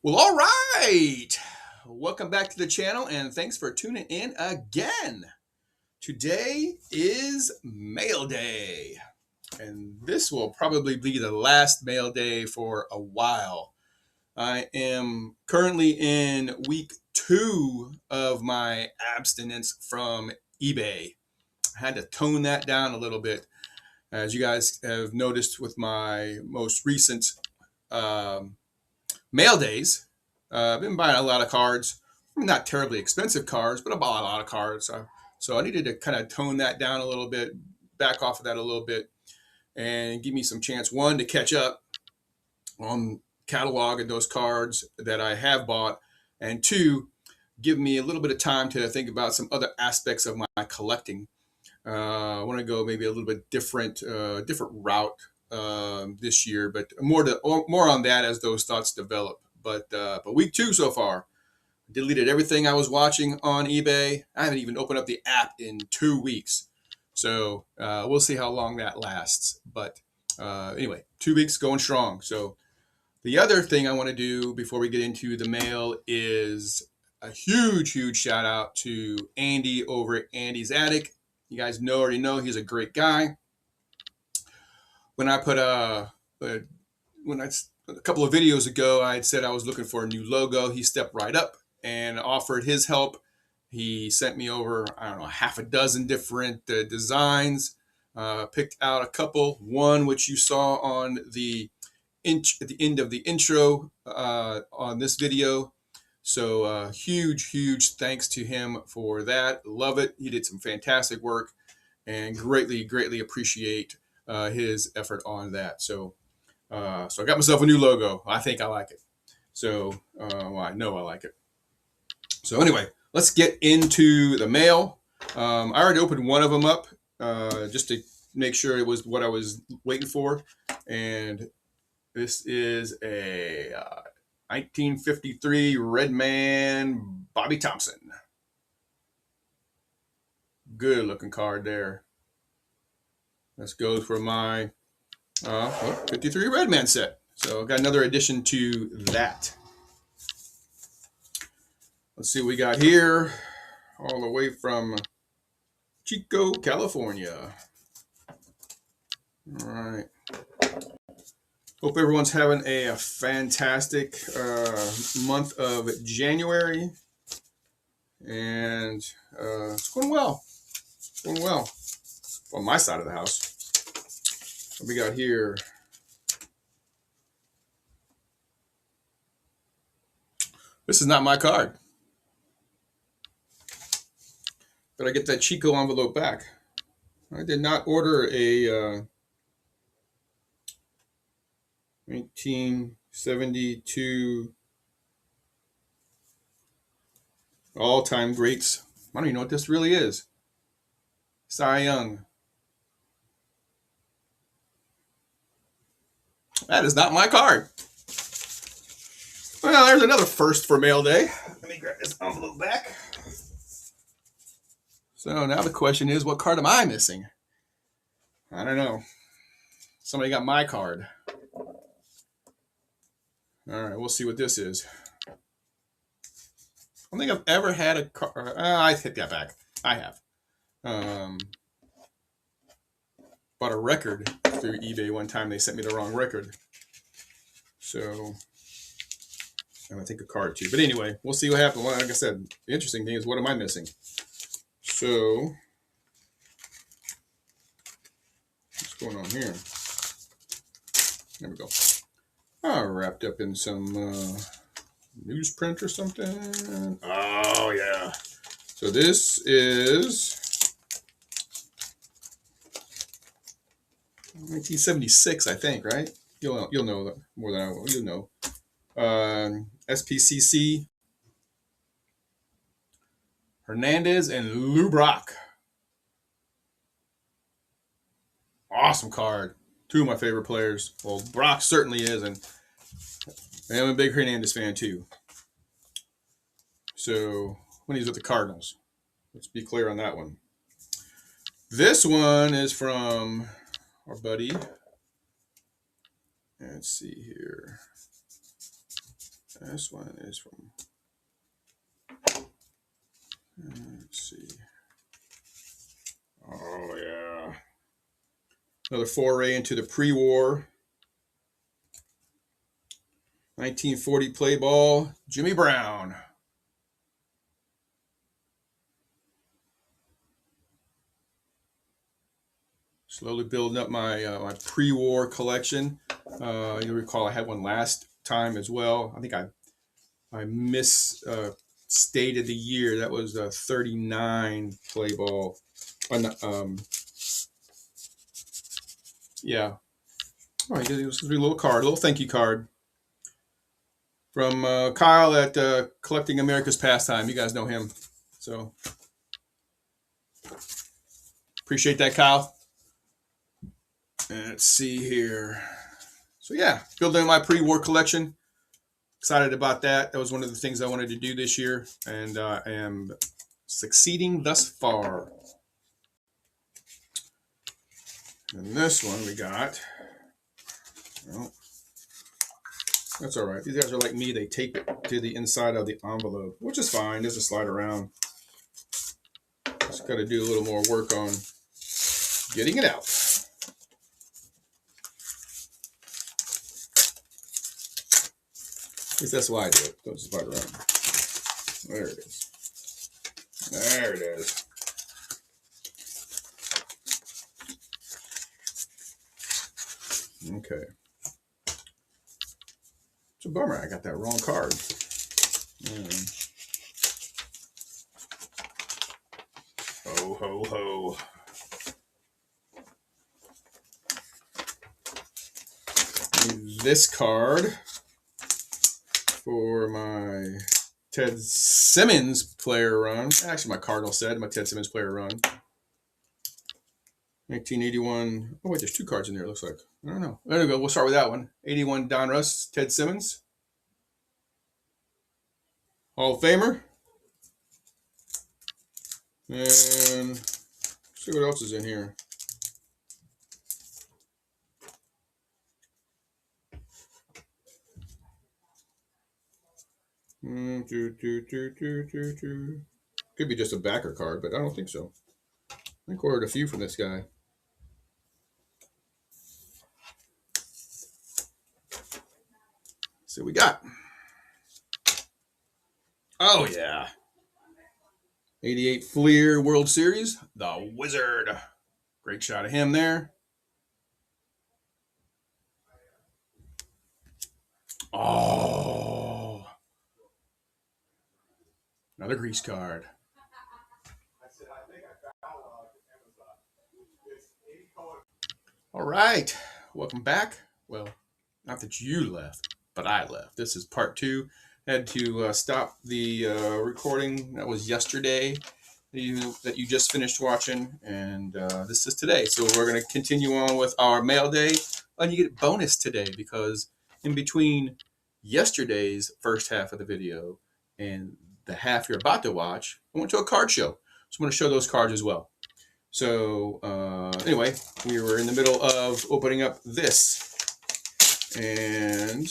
Well, all right. Welcome back to the channel and thanks for tuning in again. Today is mail day, and this will probably be the last mail day for a while. I am currently in week 2 of my abstinence from eBay. I had to tone that down a little bit, as you guys have noticed with my most recent um, mail days. I've been buying a lot of cards, not terribly expensive cards, but I bought a lot of cards. So I needed to kind of tone that down a little bit, back off of that a little bit, and give me some chance, one, to catch up on catalog of those cards that I have bought, and two, give me a little bit of time to think about some other aspects of my collecting. I want to go maybe a little bit different route this year, but more on that as those thoughts develop. But week 2 so far, deleted everything I was watching on eBay. I haven't even opened up the app in 2 weeks, so we'll see how long that lasts. But anyway, 2 weeks going strong. So the other thing I want to do before we get into the mail is a huge shout out to Andy over at Andy's Attic. You guys already know he's a great guy. When I put when I a couple of videos ago, I had said I was looking for a new logo. He stepped right up and offered his help. He sent me over, I don't know, half a dozen different designs. Picked out a couple. One which you saw on at the end of the intro on this video. So huge thanks to him for that. Love it. He did some fantastic work, and greatly appreciate his effort on that. So I got myself a new logo. I think I like it. So well, I know I like it. So anyway, let's get into the mail. I already opened one of them up just to make sure it was what I was waiting for, and this is a 1953 Redman Bobby Thompson. Good looking card there. Let's go for my 53 Redman set. So got another addition to that. Let's see what we got here. All the way from Chico, California. All right. Hope everyone's having a fantastic month of January. And it's going well. It's going well on my side of the house. What we got here? This is not my card. But I get that Chico envelope back. I did not order a 1972 all-time greats. I don't even know what this really is. Cy Young. That is not my card. Well, there's another first for mail day. Let me grab this envelope back. So now the question is, what card am I missing? I don't know. Somebody got my card. All right, we'll see what this is. I don't think I've ever had a card. I take that back. I have. Bought a record through eBay one time. They sent me the wrong record. So, and I think a card too. But anyway, we'll see what happens. Well, like I said, the interesting thing is, what am I missing? So, what's going on here? There we go. Oh, wrapped up in some newsprint or something. Oh, yeah. So this is 1976, I think, right? You'll know that more than I will. You'll know. SPCC, Hernandez, and Lou Brock. Awesome card. Two of my favorite players. Well, Brock certainly is, and I'm a big Hernandez fan too. So when he's with the Cardinals, let's be clear on that one. This one is from our buddy. Let's see here. This one is from, let's see. Oh, yeah. Another foray into the pre-war 1940 play ball, Jimmy Brown. Slowly building up my my pre-war collection. You'll recall I had one last time as well. I think I misstated the year. That was a 39 play ball. Yeah. Oh, he did. It was a little card, a little thank you card from Kyle at Collecting America's Pastime. You guys know him, so appreciate that, Kyle. And let's see here. So yeah, building my pre-war collection. Excited about that. That was one of the things I wanted to do this year, and I am succeeding thus far. And this one we got. Well, that's all right. These guys are like me. They tape it to the inside of the envelope, which is fine. Just a slide around. Just got to do a little more work on getting it out. At least that's why I do it. Don't just slide around. There it is. There it is. Okay. It's a bummer. I got that wrong card. Ho, ho, ho. This card for my Ted Simmons player run. Actually, my Cardinal said my Ted Simmons player run. 1981. Oh, wait, there's two cards in there, it looks like. I don't know. There we go. We'll start with that one. 81 Donruss, Ted Simmons. Hall of Famer. And see what else is in here. Could be just a backer card, but I don't think so. I think I ordered a few from this guy. See what we got. Oh, yeah. 88 Fleer World Series. The Wizard. Great shot of him there. Oh. Another grease card. All right. Welcome back. Well, not that you left, but I left. This is part 2. Had to stop the recording. That was yesterday that you just finished watching, and this is today. So we're going to continue on with our mail day, and you get a bonus today because in between yesterday's first half of the video and the half you're about to watch, I went to a card show. So I'm going to show those cards as well. So anyway, we were in the middle of opening up this, and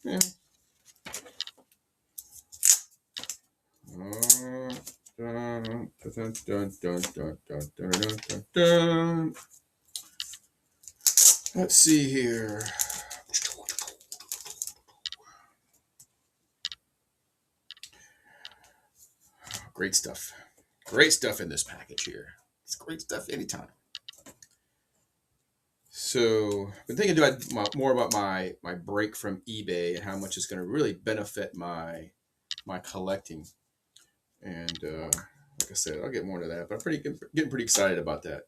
yeah. Let's see here. Great stuff. Great stuff in this package here. It's great stuff anytime. So I've been thinking more about my break from eBay and how much it's going to really benefit my collecting. And like I said, I'll get more into that, but I'm getting pretty excited about that.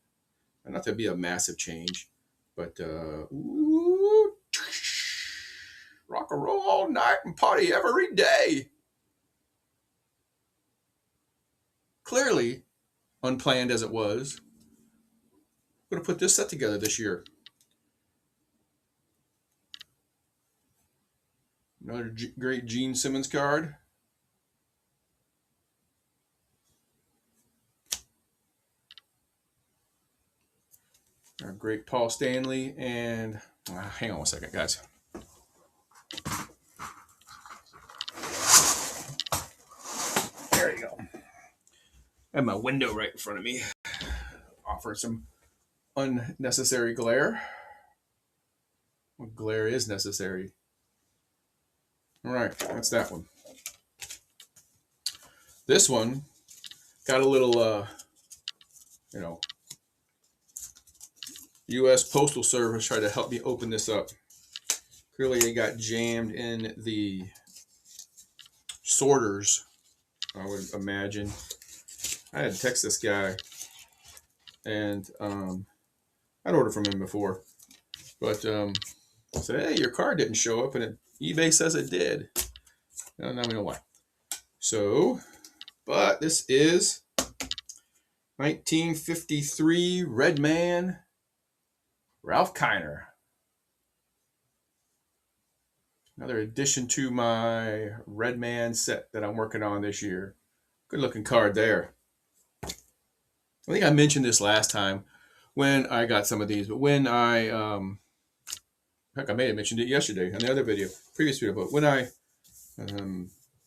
And not to be a massive change, but ooh, rock and roll all night and party every day. Clearly, unplanned as it was, I'm going to put this set together this year. Another great Gene Simmons card. Our great Paul Stanley, and hang on one second, guys. There you go. I have my window right in front of me. Offer some unnecessary glare. Well, glare is necessary. All right, that's that one. This one got a little, U.S. Postal Service tried to help me open this up. Clearly, it got jammed in the sorters, I would imagine. I had to text this guy, and I'd ordered from him before, but I said, "Hey, your card didn't show up," and eBay says it did. Now we know why. So, but this is 1953 Redman Ralph Kiner. Another addition to my Redman set that I'm working on this year. Good looking card there. I think I mentioned this last time when I got some of these, but when heck, I may have mentioned it yesterday on the other video, previous video, but when I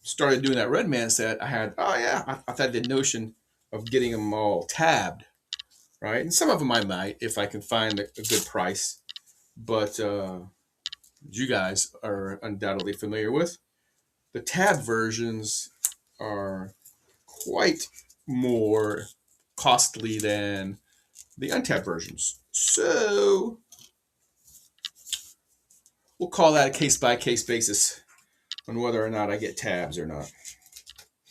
started doing that Redman set, I had, I had the notion of getting them all tabbed, right? And some of them I might, if I can find a good price, but you guys are undoubtedly familiar with. The tab versions are quite more costly than the untabbed versions. So we'll call that a case-by-case basis on whether or not I get tabs or not.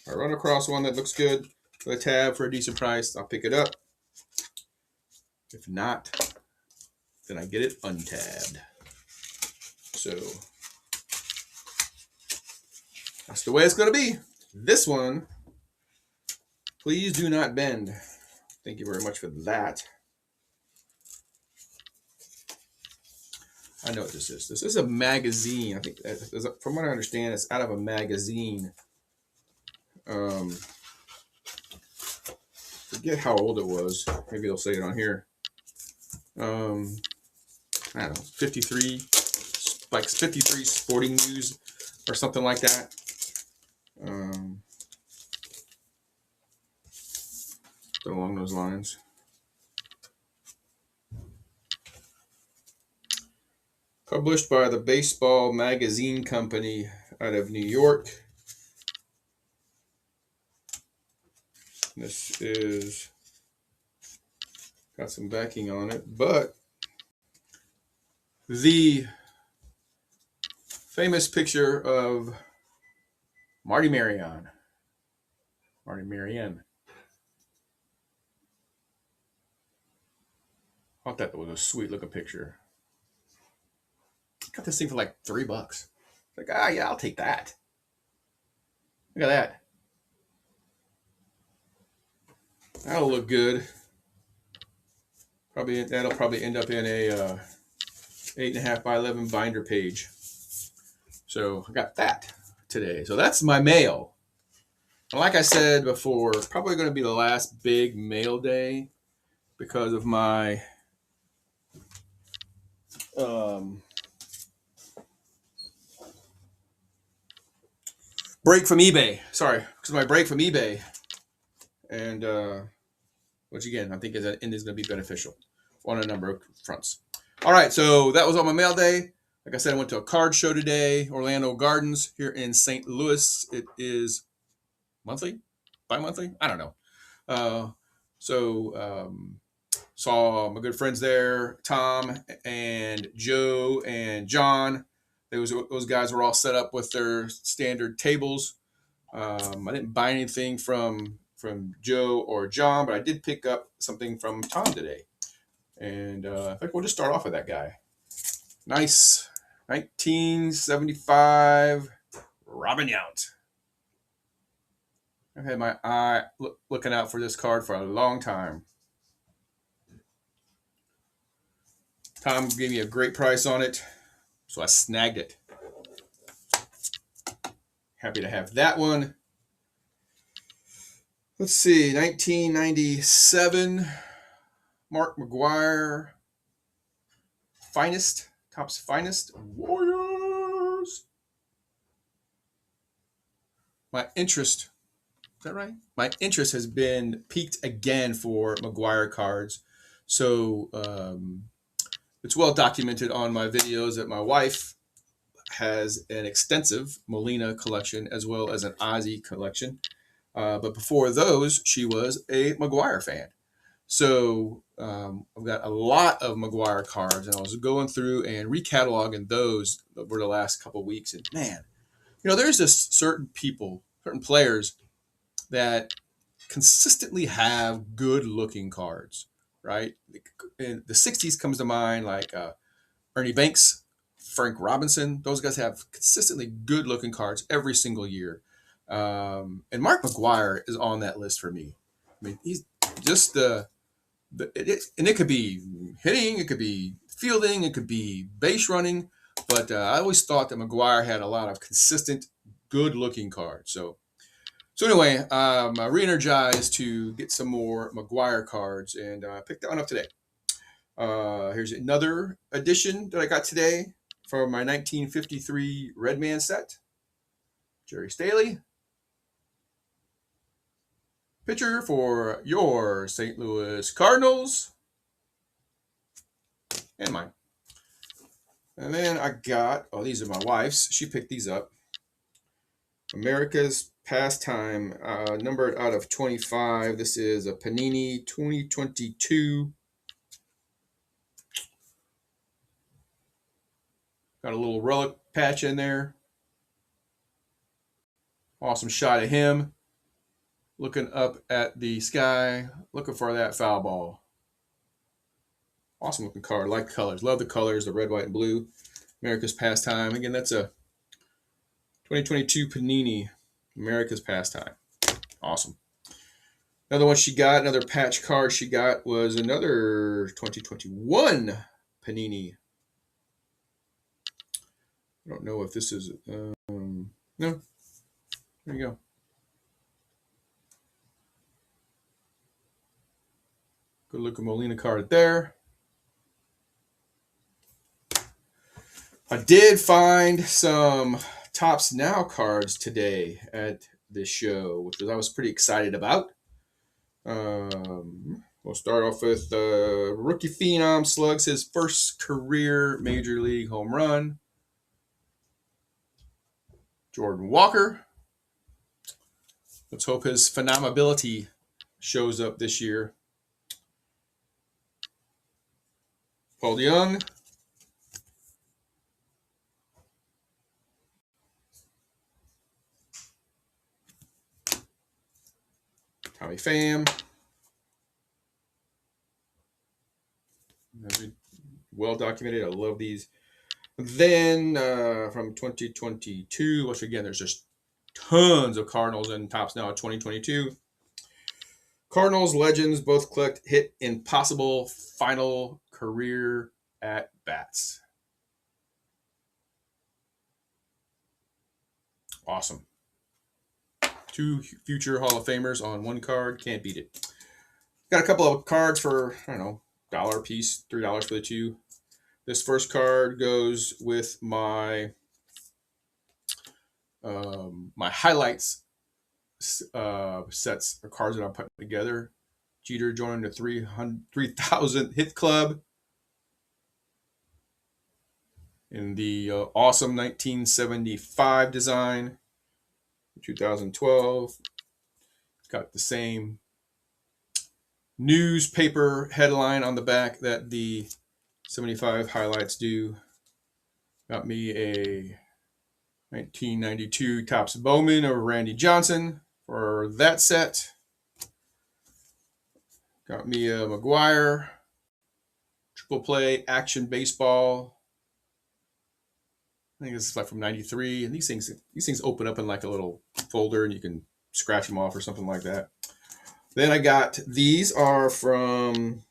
If I run across one that looks good with a tab for a decent price, I'll pick it up. If not, then I get it untabbed. So that's the way it's going to be. This one, please do not bend. Thank you very much for that. I know what this is. This is a magazine. I think, from what I understand, it's out of a magazine. Forget how old it was. Maybe they'll say it on here. I don't know, 53, like 53 Sporting News or something like that. Along those lines. Published by the Baseball Magazine Company out of New York. This is got some backing on it, but the famous picture of Marty Marion. I thought that was a sweet looking picture. Got this thing for like $3. Like, yeah, I'll take that. Look at that. That'll look good. That'll probably end up in a 8.5 by 11 binder page. So I got that today. So that's my mail. And like I said before, probably going to be the last big mail day because of my break from eBay. Sorry, because of my break from eBay. And which again, I think is going to be beneficial on a number of fronts. All right, so that was on my mail day. Like I said, I went to a card show today, Orlando Gardens here in St. Louis. It is monthly, bi-monthly, I don't know. Saw my good friends there, Tom and Joe and John. Those guys were all set up with their standard tables. I didn't buy anything from Joe or John, but I did pick up something from Tom today. And I think we'll just start off with that guy. Nice 1975 Robin Yount. I've had my eye looking out for this card for a long time. Tom gave me a great price on it, so I snagged it. Happy to have that one. Let's see, 1997, Mark McGwire, finest, Topps finest Warriors. My interest, is that right? My interest has been peaked again for Maguire cards. So it's well documented on my videos that my wife has an extensive Molina collection as well as an Ozzie collection. But before those, she was a Maguire fan. So I've got a lot of Maguire cards, and I was going through and recataloging those over the last couple of weeks. And man, there's just certain people, certain players that consistently have good-looking cards, right? In the '60s comes to mind, like Ernie Banks, Frank Robinson. Those guys have consistently good-looking cards every single year. And Mark McGwire is on that list for me. I mean, he's just and it could be hitting, it could be fielding, it could be base running. But I always thought that McGwire had a lot of consistent, good-looking cards. So anyway, I'm re-energized to get some more McGwire cards, and I picked that one up today. Here's another edition that I got today from my 1953 Redman set. Jerry Staley. Pitcher for your St. Louis Cardinals. And mine. And then I got, these are my wife's. She picked these up. America's Pastime, numbered out of 25. This is a Panini 2022. Got a little relic patch in there. Awesome shot of him looking up at the sky, looking for that foul ball. Awesome looking card. Like the colors. Love the colors, the red, white, and blue. America's Pastime. Again, that's a 2022 Panini. America's Pastime. Awesome. Another one she got, another patch card she got was another 2021 Panini. I don't know if this is, no, there you go. Good looking Molina card there. I did find some Topps Now cards today at this show, which I was pretty excited about. We'll start off with rookie phenom slugs his first career major league home run. Jordan Walker. Let's hope his phenomenability shows up this year. Paul DeYoung. Tommy Pham. Well documented. I love these. Then from 2022, which again, there's just tons of Cardinals and Topps Now 2022. Cardinals legends both collect hit impossible final career at bats. Awesome. 2 future Hall of Famers on 1 card. Can't beat it. Got a couple of cards for, I don't know, $1 a piece, $3 for the 2. This first card goes with my my highlights sets or cards that I'm putting together. Jeter joining the 3,000 hit club in the awesome 1975 design. 2012. It's got the same newspaper headline on the back that the 75 highlights do. Got me a 1992 Topps Bowman of Randy Johnson for that set. Got me a McGwire triple play action baseball. I think this is like from '93, and these things open up in like a little folder, and you can scratch them off or something like that. Then I got these are from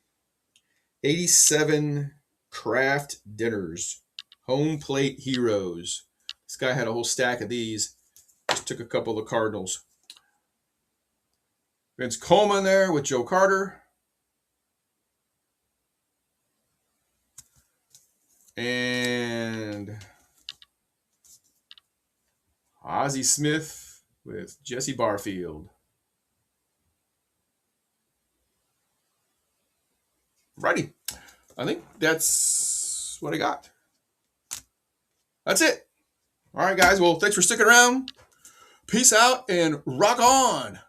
'87 Kraft Dinners, Home Plate Heroes. This guy had a whole stack of these. Just took a couple of the Cardinals. Vince Coleman there with Joe Carter. And Ozzie Smith with Jesse Barfield. Righty. I think that's what I got. That's it. All right, guys. Well, thanks for sticking around. Peace out and rock on.